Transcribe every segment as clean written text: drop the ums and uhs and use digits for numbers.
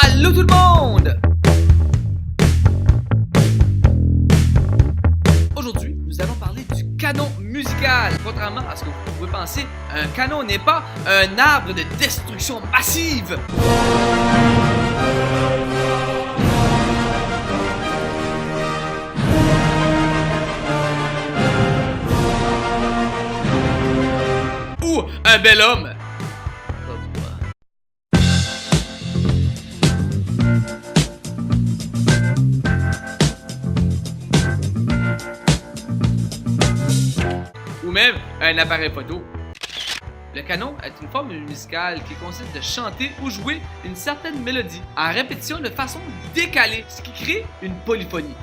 Allô tout le monde! Aujourd'hui, nous allons parler du canon musical. Contrairement à ce que vous pouvez penser, un canon n'est pas un arbre de destruction massive. Ou un bel homme. Ou même un appareil photo. Le canon est une forme musicale qui consiste de chanter ou jouer une certaine mélodie en répétition de façon décalée, ce qui crée une polyphonie.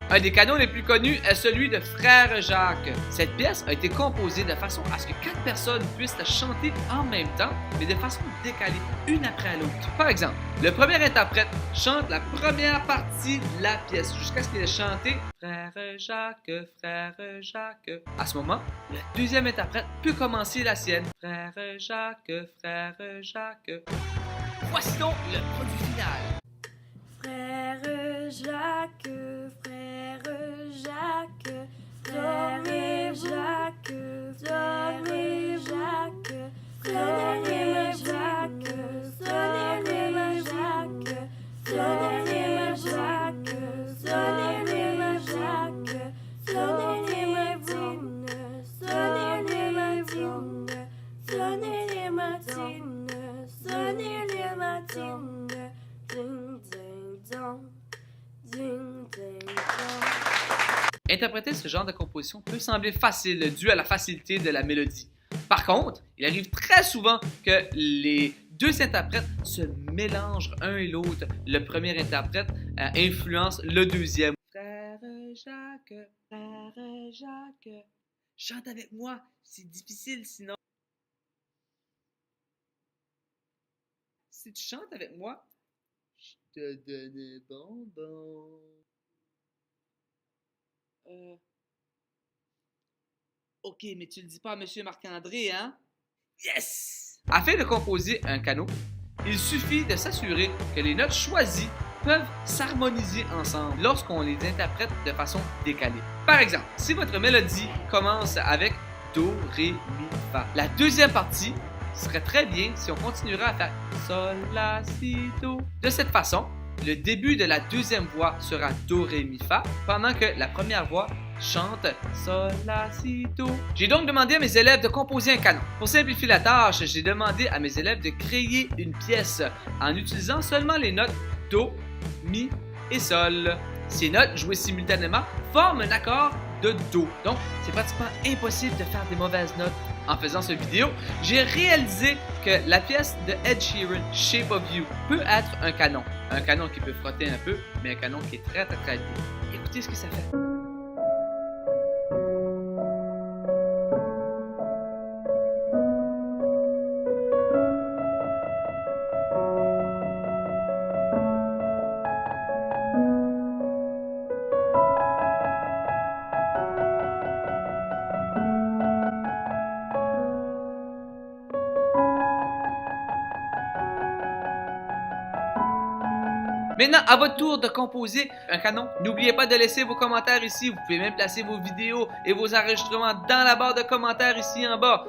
Un des canons les plus connus est celui de Frère Jacques. Cette pièce a été composée de façon à ce que 4 personnes puissent la chanter en même temps, mais de façon décalée, une après l'autre. Par exemple, le premier interprète chante la première partie de la pièce jusqu'à ce qu'il ait chanté Frère Jacques, Frère Jacques. À ce moment, le deuxième interprète peut commencer la sienne. Frère Jacques, Frère Jacques. Voici donc le produit final. Frère Jacques, Frère Jacques, Frère Jacques, Frère Jacques, Frère Jacques, Frère Jacques, Frère Jacques, Frère Jacques, sonnez les matines, sonnez les matines, sonnez les matines, sonnez les matines, ding ding dong, ding ding dong. Interpréter ce genre de composition peut sembler facile dû à la facilité de la mélodie. Par contre, il arrive très souvent que les deux interprètes se mélangent un et l'autre. Le premier interprète influence le deuxième. Frère Jacques, chante avec moi, c'est difficile sinon. Si tu chantes avec moi, je te donne des bonbons. Ok, mais tu le dis pas à Monsieur Marc-André, hein? Yes! Afin de composer un canon, il suffit de s'assurer que les notes choisies peuvent s'harmoniser ensemble lorsqu'on les interprète de façon décalée. Par exemple, si votre mélodie commence avec Do, Ré, Mi, Fa, la deuxième partie serait très bien si on continuerait à faire Sol, La, Si, Do. De cette façon, le début de la deuxième voix sera Do, Ré, Mi, Fa, pendant que la première voix chante Sol, La, Si, Do. J'ai donc demandé à mes élèves de composer un canon. Pour simplifier la tâche, j'ai demandé à mes élèves de créer une pièce en utilisant seulement les notes Do, Mi et Sol. Ces notes jouées simultanément forment un accord de Do. Donc, c'est pratiquement impossible de faire des mauvaises notes. En faisant cette vidéo, j'ai réalisé que la pièce de Ed Sheeran, Shape of You, peut être un canon. Un canon qui peut frotter un peu, mais un canon qui est très très doux. Écoutez ce que ça fait. Maintenant, à votre tour de composer un canon. N'oubliez pas de laisser vos commentaires ici. Vous pouvez même placer vos vidéos et vos enregistrements dans la barre de commentaires ici en bas.